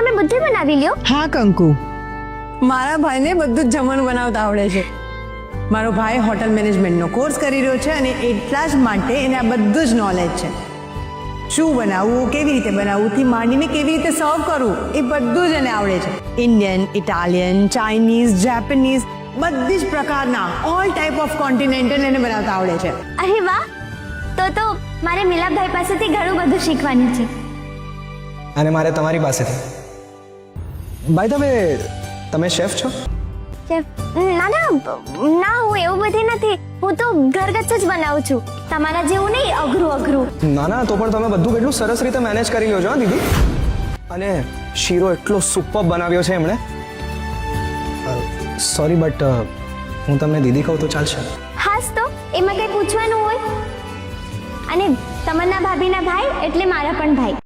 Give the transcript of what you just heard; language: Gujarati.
તમે બધું બનાવી લ્યો? હા કંકુ, મારા ભાઈને બધું જ જમવાનું બનાવતા આવડે છે. મારો ભાઈ હોટલ મેનેજમેન્ટનો કોર્સ કરી રહ્યો છે અને એટલા જ માટે એને આ બધું જ નોલેજ છે. શું બનાવવું, કેવી રીતે બનાવવું થી માંડીને કેવી રીતે સર્વ કરવું એ બધું જ એને આવડે છે. ઇન્ડિયન, ઇટાલિયન, ચાઇનીઝ, જેપનીઝ બધી જ પ્રકારના ઓલ ટાઈપ ઓફ કોન્ટિનેન્ટલ એને બનાવતા આવડે છે. અરે વાહ, તો મારે મિલાપભાઈ પાસેથી ઘણું બધું શીખવાનું છે. અને મારે તમારી પાસેથી. બાય ધ વે, તમે શેફ છો? ના હું એવું બધી નથી. હું તો ઘરગથ્થુ જ બનાવું છું, તમારા જેવું નહીં અઘરું. ના તો પણ તમે બધું કેટલું સરસ રીતે મેનેજ કરી લ્યો છો હા દીદી. અને શીરો એટલો સુપર બનાવ્યો છે એમણે. સોરી બટ હું તમને દીદી કહું તો ચાલશે? હાસ તો એમાં કંઈ પૂછવાનું હોય? અને તમન્ના ભાભીના ભાઈ એટલે મારા પણ ભાઈ.